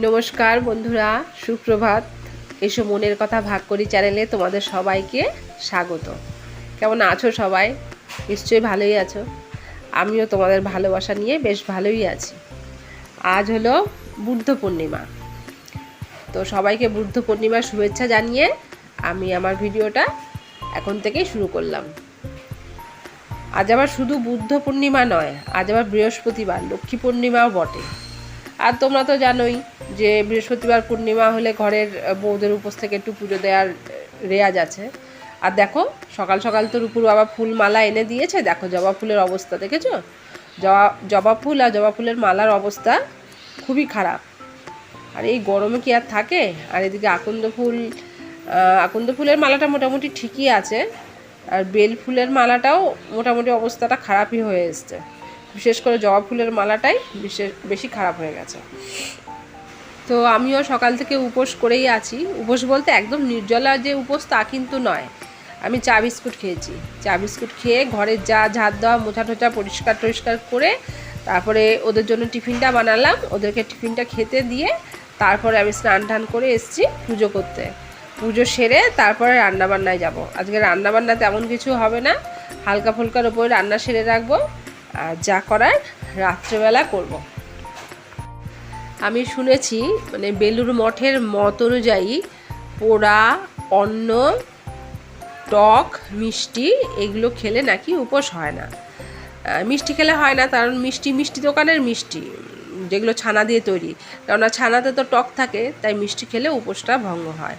নমস্কার বন্ধুরা, সুপ্রভাত। এসো মনের কথা ভাগ করি চ্যানেলে তোমাদের সবাইকে স্বাগত। কেমন আছো সবাই? নিশ্চয়ই ভালোই আছো। আমিও তোমাদের ভালোবাসা নিয়ে বেশ ভালোই আছি। আজ হলো বুদ্ধ পূর্ণিমা, তো সবাইকে বুদ্ধ পূর্ণিমার শুভেচ্ছা জানিয়ে আমি আমার ভিডিওটা এখন থেকেই শুরু করলাম। আজ আবার শুধু বুদ্ধ পূর্ণিমা নয়, আজ আবার বৃহস্পতিবার, লক্ষ্মী পূর্ণিমাও বটে। আর তোমরা তো জানোই যে বৃহস্পতিবার পূর্ণিমা হলে ঘরের বউদের উপোস থেকে একটু পুজো দেওয়ার রেয়াজ আছে। আর দেখো সকাল সকাল তো রূপুর বাবা ফুল মালা এনে দিয়েছে। দেখো জবা ফুলের অবস্থা দেখেছো? জবা ফুল আর জবা ফুলের মালার অবস্থা খুবই খারাপ। আর এই গরমে কি আর থাকে? আর এদিকে আকন্দ ফুলের মালাটা মোটামুটি ঠিকই আছে, আর বেল ফুলের মালাটাও মোটামুটি অবস্থাটা খারাপই হয়ে এসছে। বিশেষ করে জবা ফুলের মালাটাই বেশি খারাপ হয়ে গেছে। তো আমিও সকাল থেকে উপোস করেই আছি। উপোস বলতে একদম নির্জলা যে উপোস তা কিন্তু নয়। আমি চা বিস্কুট খেয়েছি। চা বিস্কুট খেয়ে ঘরের যা ঝাড় দেওয়া মোছা টোছা পরিষ্কার করে তারপরে ওদের জন্য টিফিনটা বানালাম। ওদেরকে টিফিনটা খেতে দিয়ে তারপরে আমি স্নান টান করে এসেছি পুজো করতে। পুজো সেরে তারপরে রান্নাবান্নায় যাব। আজকে রান্নাবান্না তেমন কিছু হবে না, হালকা ফুলকার ওপরে রান্না সেরে রাখবো, আর যা করার রাত্রেবেলা করব। আমি শুনেছি মানে বেলুড় মঠের মত অনুযায়ী পোড়া অন্ন, টক, মিষ্টি এগুলো খেলে নাকি উপোস হয় না। মিষ্টি খেলে হয় না, কারণ মিষ্টি দোকানের মিষ্টি যেগুলো ছানা দিয়ে তৈরি, কেননা ছানাতে তো টক থাকে, তাই মিষ্টি খেলে উপোসটা ভঙ্গ হয়।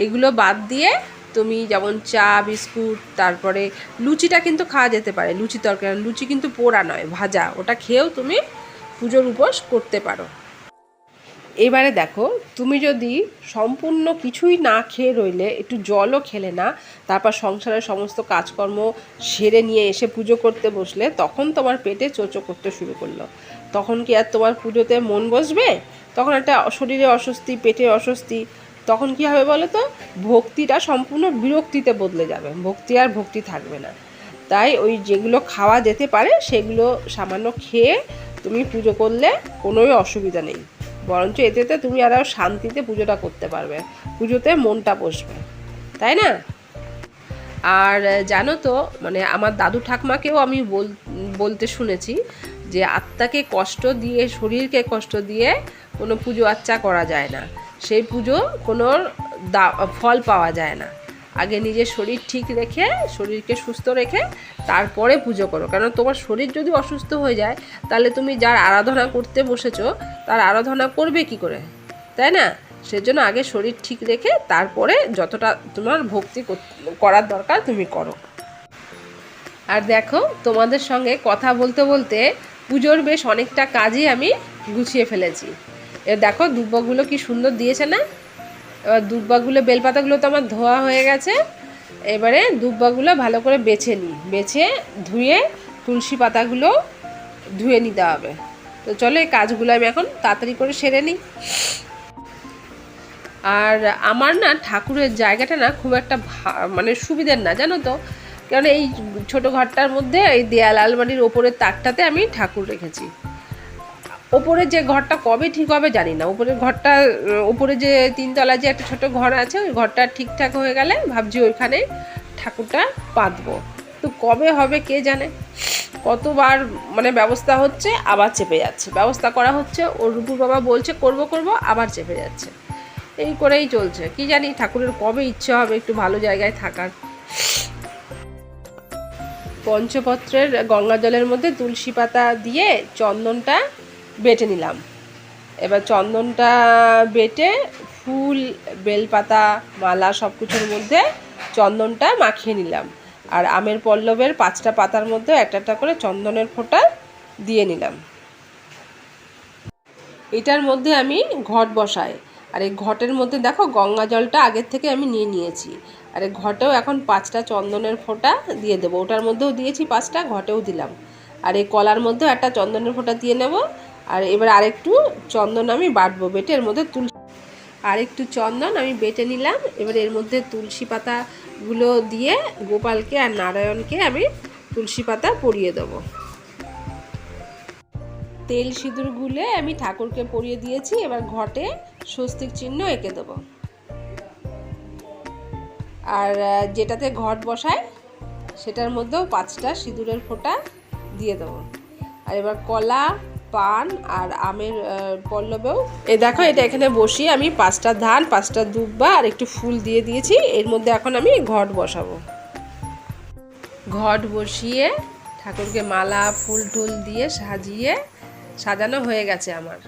এগুলো বাদ দিয়ে তুমি যেমন চা বিস্কুট, তারপরে লুচিটা কিন্তু খাওয়া যেতে পারে। লুচি তরকারি, লুচি কিন্তু পোড়া নয়, ভাজা, ওটা খেয়েও তুমি পুজোর উপোস করতে পারো। এবারে দেখো, তুমি যদি সম্পূর্ণ কিছুই না খেয়ে রইলে, একটু জলও খেলে না, তারপর সংসারের সমস্ত কাজকর্ম সেরে নিয়ে এসে পুজো করতে বসলে, তখন তোমার পেটে চোচো করতে শুরু করলো, তখন কি আর তোমার পুজোতে মন বসবে? তখন একটা শরীরে অস্বস্তি, পেটে অস্বস্তি, তখন কি হবে বলো তো? ভক্তিটা সম্পূর্ণ বিরক্তিতে বদলে যাবে, ভক্তি আর ভক্তি থাকবে না। তাই ওই যেগুলো খাওয়া যেতে পারে সেগুলো সামান্য খেয়ে তুমি পুজো করলে কোনোই অসুবিধা নেই, বরঞ্চ এতে তুমি আরও শান্তিতে পুজোটা করতে পারবে, পুজোতে মনটা বসবে, তাই না? আর জানো তো, মানে আমার দাদু ঠাকমাকেও আমি বলতে শুনেছি যে আত্মাকে কষ্ট দিয়ে, শরীরকে কষ্ট দিয়ে কোনো পুজো আচ্চা করা যায় না, সেই পুজো কোনো ফল পাওয়া যায় না। আগে নিজের শরীর ঠিক রেখে, শরীরকে সুস্থ রেখে তারপরে পুজো করো, কারণ তোমার শরীর যদি অসুস্থ হয়ে যায় তাহলে তুমি যার আরাধনা করতে বসেছো তার আরাধনা করবে কি করে, তাই না? সেজন্য আগে শরীর ঠিক রেখে তারপরে যতটা তোমার ভক্তি করার দরকার তুমি করো। আর দেখো, তোমাদের সঙ্গে কথা বলতে বলতে পুজোর বেশ অনেকটা কাজই আমি গুছিয়ে ফেলেছি। এ দেখো দুব্বাগুলো কি সুন্দর দিয়েছে না? এবার দুব্বাগুলো, বেলপাতাগুলো তো আমার ধোয়া হয়ে গেছে। এবারে দুব্বাগুলো ভালো করে বেছে ধুয়ে তুলসী পাতাগুলো ধুয়ে নিতে হবে। তো চলো এই কাজগুলো আমি এখন তাড়াতাড়ি করে সেরে নিই। আর আমার না ঠাকুরের জায়গাটা না খুব একটা মানে সুবিধার না, জানো তো, কারণ এই ছোট ঘরটার মধ্যে এই দেয়াল আলমারির ওপরের তাকটাতে আমি ঠাকুর রেখেছি। ওপরে যে ঘরটা কবে ঠিক হবে জানি না। উপরের ঘরটা, উপরে যে তিনতলায় যে একটা ছোট ঘর আছে, ওই ঘরটা ঠিকঠাক হয়ে গেলে ভাবছি ওইখানে ঠাকুরটা পাতবো। তো কবে হবে কে জানে। কতবার মানে ব্যবস্থা হচ্ছে, আবার চেপে যাচ্ছে, ব্যবস্থা করা হচ্ছে, ওর রূপুর বাবা বলছে করব, আবার চেপে যাচ্ছে, এই করেই চলছে। কি জানি ঠাকুরের কবে ইচ্ছে হবে একটু ভালো জায়গায় থাকার। পঞ্চপত্রের গঙ্গা জলের মধ্যে তুলসী পাতা দিয়ে চন্দনটা বেটে নিলাম। এবার চন্দনটা বেটে ফুল, বেলপাতা, মালা সব কিছুর মধ্যে চন্দনটা মাখিয়ে নিলাম। আর আমের পল্লবের 5টা পাতার মধ্যে একটা করে চন্দনের ফোঁটা দিয়ে নিলাম। এটার মধ্যে আমি ঘট বসাই। আর এই ঘটের মধ্যে দেখো গঙ্গা জলটা আগের থেকে আমি নিয়ে নিয়েছি। আর এই ঘটেও এখন 5টা চন্দনের ফোঁটা দিয়ে দেবো। ওটার মধ্যেও দিয়েছি 5টা, ঘটেও দিলাম। আর এই কলার মধ্যেও একটা চন্দনের ফোঁটা দিয়ে নেব। আর এবার আরেকটু চন্দন আমি বাটবো, বেটে এর মধ্যে আরেকটু চন্দন আমি বেটে নিলাম। এবার এর মধ্যে তুলসী পাতাগুলো দিয়ে গোপালকে আর নারায়ণকে আমি তুলসী পাতা পরিয়ে দেবো। তেল সিঁদুর গুলে আমি ঠাকুরকে পরিয়ে দিয়েছি। এবার ঘটে স্বস্তিক চিহ্ন এঁকে দেবো। আর যেটাতে ঘট বসায় সেটার মধ্যেও 5টা সিঁদুরের ফোঁটা দিয়ে দেবো। আর এবার কলা, পান আর আমের পল্লবেও দেখো এটা এখানে বসিয়ে আমি 5টা ধান, 5টা দুব্বা আর একটু ফুল দিয়ে দিয়েছি। এর মধ্যে এখন আমি ঘট বসাবো। ঘট বসিয়ে ঠাকুরকে মালা ফুল টুল দিয়ে সাজানো হয়ে গেছে আমার।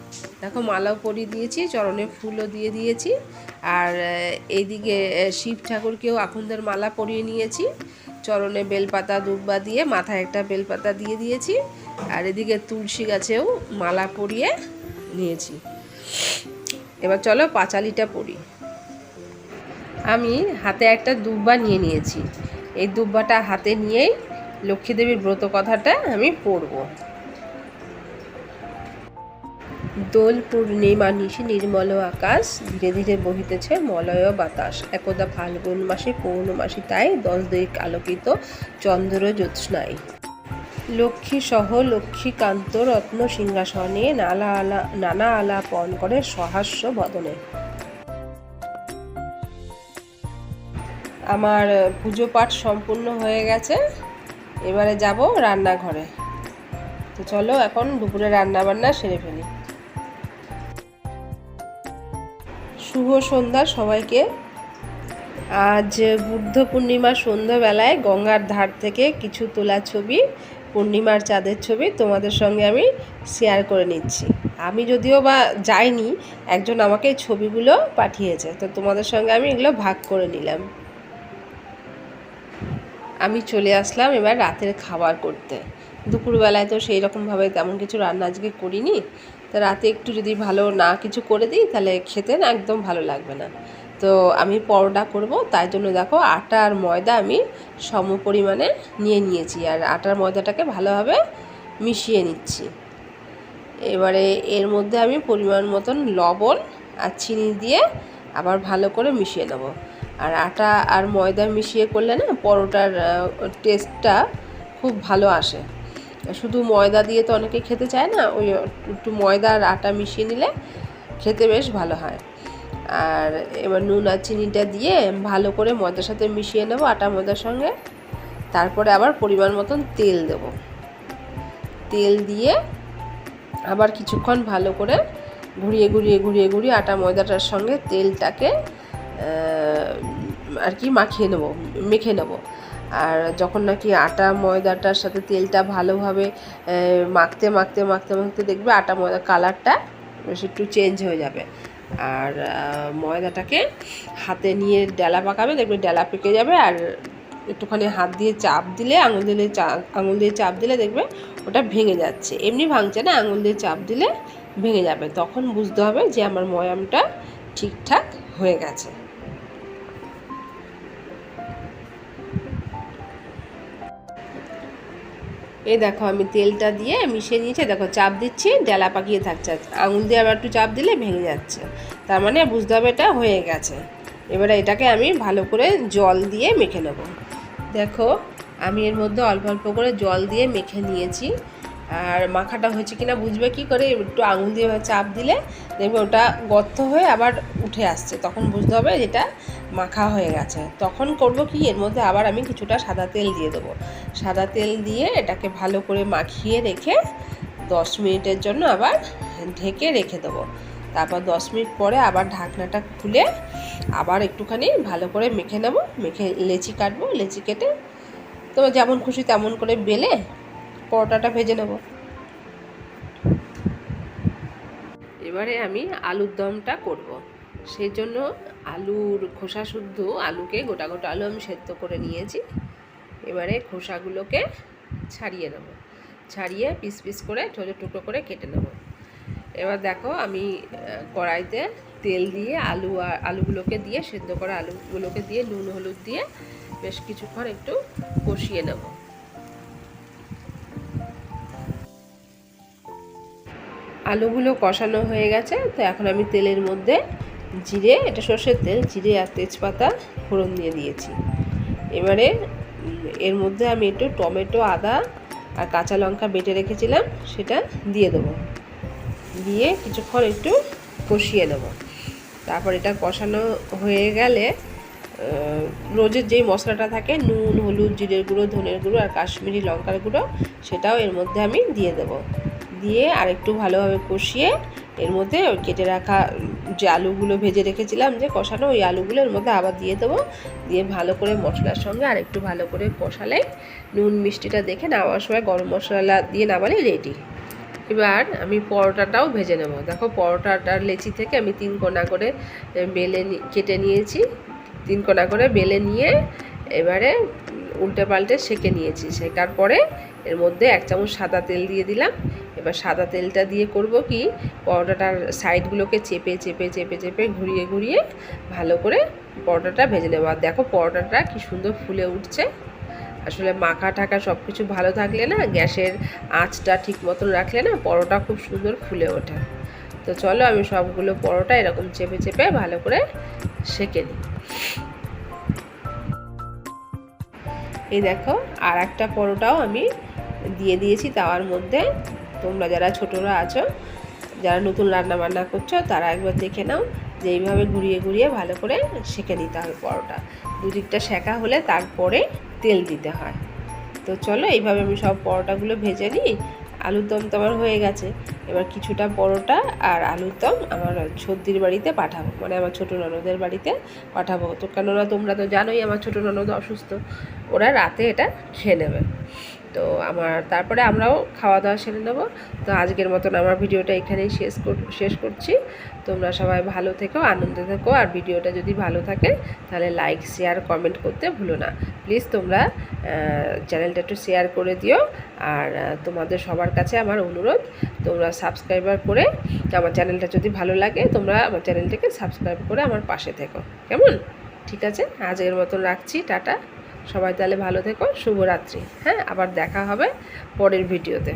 দেখো মালাও পরিয়ে দিয়েছি, চরণে ফুলও দিয়ে দিয়েছি। আর এইদিকে শিব ঠাকুরকেও আখন্দের মালা পরিয়ে নিয়েছি। চরণে বেলপাতা দুব্বা দিয়ে মাথায় একটা বেলপাতা দিয়ে দিয়েছি। আর এদিকে তুলসী গাছেও মালা পরিয়ে নিয়েছি। এবার চলো পাঁচালিটা পরি। আমি হাতে একটা দুব্বা নিয়ে নিয়েছি। এই দুব্বাটা হাতে নিয়েই লক্ষ্মী দেবীর ব্রত কথাটা আমি পড়ব। দোল পূর্ণিমা নিশি নির্মল আকাশ, ধীরে ধীরে বহিতেছে মলয় বাতাস। একদা ফাল্গুন মাসে পৌর্ণমাসী তাই, 10 দিক আলোকিত চন্দ্র জ্যোৎস্নায়। লক্ষ্মী সহ লক্ষ্মীকান্ত রত্ন সিংহাসনে নানা আলাপন করে সহাস্য বদনে। আমার পুজো পাঠ সম্পূর্ণ হয়ে গেছে। এবারে যাব রান্নাঘরে। তো চলো এখন দুপুরে রান্না বান্না সেরে ফেলি। শুভ সন্ধ্যা সবাইকে। আজ বুদ্ধ পূর্ণিমার সন্ধ্যাবেলায় গঙ্গার ধার থেকে কিছু তোলা ছবি, পূর্ণিমার চাঁদের ছবি তোমাদের সঙ্গে আমি শেয়ার করে নিচ্ছি। আমি যদিও বা যাইনি, একজন আমাকে এই ছবিগুলো পাঠিয়েছে, তো তোমাদের সঙ্গে আমি এগুলো ভাগ করে নিলাম। আমি চলে আসলাম এবার রাতের খাবার করতে। দুপুরবেলায় তো সেই রকমভাবে তেমন কিছু রান্না আজকে করিনি। তো রাতে একটু যদি ভালো না কিছু করে দিই তাহলে খেতে না একদম ভালো লাগবে না। তো আমি পরোটা করব, তাই জন্য দেখো আটা আর ময়দা আমি সম পরিমাণে নিয়ে নিয়েছি। আর আটার ময়দাটাকে ভালোভাবে মিশিয়ে নিচ্ছি। এবারে এর মধ্যে আমি পরিমাণ মতন লবণ আর চিনি দিয়ে আবার ভালো করে মিশিয়ে নেব। আর আটা আর ময়দা মিশিয়ে করলে না পরোটার টেস্টটা খুব ভালো আসে। শুধু ময়দা দিয়ে তো অনেকে খেতে চায় না, ওই একটু ময়দা আর আটা মিশিয়ে নিলে খেতে বেশ ভালো হয়। আর এবার নুন আর চিনিটা দিয়ে ভালো করে ময়দার সাথে মিশিয়ে নেব, আটা ময়দার সঙ্গে। তারপরে আবার পরিমাণ মতন তেল দেব। তেল দিয়ে আবার কিছুক্ষণ ভালো করে ঘুরিয়ে আটা ময়দাটার সঙ্গে তেলটাকে আর কি মেখে নেব। আর যখন নাকি আটা ময়দাটার সাথে তেলটা ভালোভাবে মাখতে দেখবে আটা ময়দা কালারটা বেশ একটু চেঞ্জ হয়ে যাবে। আর ময়দাটাকে হাতে নিয়ে ডেলা পাকাবে, দেখবে ডেলা পেকে যাবে। আর একটুখানি হাত দিয়ে চাপ দিলে, আঙুল দিয়ে চাপ দিলে দেখবে ওটা ভেঙে যাচ্ছে। এমনি ভাঙছে না, আঙুল দিয়ে চাপ দিলে ভেঙে যাবে। তখন বুঝতে হবে যে আমার ময়ামটা ঠিকঠাক হয়ে গেছে। এই দেখো আমি তেলটা দিয়ে মিশিয়ে নিয়েছি। দেখো চাপ দিচ্ছি, ডেলা পাকিয়ে থাকছে। আঙুল দিয়ে আবার একটু চাপ দিলে ভেঙে যাচ্ছে, তার মানে বুঝতে হবে এটা হয়ে গেছে। এবারে এটাকে আমি ভালো করে জল দিয়ে মেখে নেব। দেখো আমি এর মধ্যে অল্প অল্প করে জল দিয়ে মেখে নিয়েছি। আর মাখাটা হয়েছে কিনা বুঝবে কি করে, একটু আঙুল দিয়ে চাপ দিলে দেখবে ওটা গর্ত হয়ে আবার উঠে আসছে, তখন বুঝতে হবে এটা মাখা হয়ে গেছে। তখন করব কি, এর মধ্যে আবার আমি কিছুটা সাদা তেল দিয়ে দেবো। সাদা তেল দিয়ে এটাকে ভালো করে মাখিয়ে রেখে 10 মিনিটের জন্য আবার ঢেকে রেখে দেবো। তারপর 10 মিনিট পরে আবার ঢাকনাটা খুলে আবার একটুখানি ভালো করে মেখে নেব। মেখে লেচি কাটবো, লেচি কেটে তোমার যেমন খুশি তেমন করে বেলে পরোটাটা ভেজে নেব। এবারে আমি আলুর দমটা করব। সেই জন্য আলুর খোসা শুদ্ধ আলুকে গোটা আলু আমি সেদ্ধ করে নিয়েছি। এবারে খোসাগুলোকে ছাড়িয়ে নেব, ছাড়িয়ে পিস পিস করে ছোটো টুকরো করে কেটে নেব। এবার দেখো আমি কড়াইতে তেল দিয়ে আলুগুলোকে দিয়ে সেদ্ধ করা আলুগুলোকে দিয়ে নুন হলুদ দিয়ে বেশ কিছুক্ষণ একটু কষিয়ে নেব। আলুগুলো কষানো হয়ে গেছে। তো এখন আমি তেলের মধ্যে জিরে, এটা সর্ষের তেল, জিরে আর তেজপাতা ফোড়ন দিয়ে দিয়েছি। এবারে এর মধ্যে আমি একটু টমেটো, আদা আর কাঁচা লঙ্কা বেটে রেখেছিলাম সেটা দিয়ে দেবো, দিয়ে কিছুক্ষণ একটু কষিয়ে নেব। তারপর এটা কষানো হয়ে গেলে রোজের যেই মশলাটা থাকে নুন, হলুদ, জিরের গুঁড়ো, ধনের গুঁড়ো আর কাশ্মীরি লঙ্কার গুঁড়ো সেটাও এর মধ্যে আমি দিয়ে দেবো। দিয়ে আর একটু ভালোভাবে কষিয়ে এর মধ্যে কেটে রাখা যে আলুগুলো ভেজে রেখেছিলাম যে কষানো, ওই আলুগুলো এর মধ্যে আবার দিয়ে দেবো। দিয়ে ভালো করে মশলার সঙ্গে আর একটু ভালো করে কষালে নুন মিষ্টিটা দেখে নামার সময় গরম মশলা দিয়ে নামালে রেডি। এবার আমি পরোটাটাও ভেজে নেব। দেখো পরোটাটার লেচি থেকে আমি 3 কোনা করে কেটে নিয়েছি, 3 কোনা করে বেলে নিয়ে এবারে উল্টে পাল্টে সেঁকে নিয়েছি। সেঁকার পরে এর মধ্যে 1 চামচ সাদা তেল দিয়ে দিলাম। এবার সাদা তেলটা দিয়ে করব কি, পরোটাটার সাইডগুলোকে চেপে চেপে চেপে চেপে ঘুরিয়ে ঘুরিয়ে ভালো করে পরোটাটা ভেজে নেব। আর দেখো পরোটাটা কি সুন্দর ফুলে উঠছে। আসলে মাখা ঠাকা সব কিছু ভালো থাকলে না, গ্যাসের আঁচটা ঠিক মতন রাখলে না পরোটা খুব সুন্দর ফুলে ওঠে। তো চলো আমি সবগুলো পরোটা এরকম চেপে চেপে ভালো করে সেঁকে নিই। এই দেখো আর একটা পরোটাও আমি দিয়ে দিয়েছি তাওয়ার মধ্যে। তোমরা যারা ছোটরা আছো, যারা নতুন রান্না বান্না করছো, তারা একবার দেখে নাও যে এইভাবে ঘুরিয়ে ঘুরিয়ে ভালো করে সেঁকে নিতে হবে পরোটা। দুদিকটা সেঁকা হলে তারপরে তেল দিতে হয়। তো চলো এইভাবে আমি সব পরোটাগুলো ভেজে নিই। আলুর দম তো আমার হয়ে গেছে। এবার কিছুটা পরোটা আর আলুর দম আমার সর্দির বাড়িতে পাঠাবো, মানে আমার ছোটো ননদের বাড়িতে পাঠাবো। তো কেননা তোমরা তো জানোই আমার ছোটো ননদ অসুস্থ, ওরা রাতে এটা খেয়ে নেবে। তো তারপরে আমরাও খাওয়া দাওয়া সেরে নেবো। তো আজকের মতন আমার ভিডিওটা এখানেই শেষ করছি। তোমরা সবাই ভালো থেকো, আনন্দে থেকো। আর ভিডিওটা যদি ভালো থাকে তাহলে লাইক, শেয়ার, কমেন্ট করতে ভুলো না। প্লিজ তোমরা চ্যানেলটা একটু শেয়ার করে দিও। আর তোমাদের সবার কাছে আমার অনুরোধ, তোমরা সাবস্ক্রাইবার করে আমার চ্যানেলটা যদি ভালো লাগে তোমরা আমার চ্যানেলটাকে সাবস্ক্রাইব করে আমার পাশে থেকো, কেমন? ঠিক আছে, আজকের মতন রাখছি, টাটা। সবাই তাহলে ভালো থেকো, শুভরাত্রি। হ্যাঁ, আবার দেখা হবে পরের ভিডিওতে।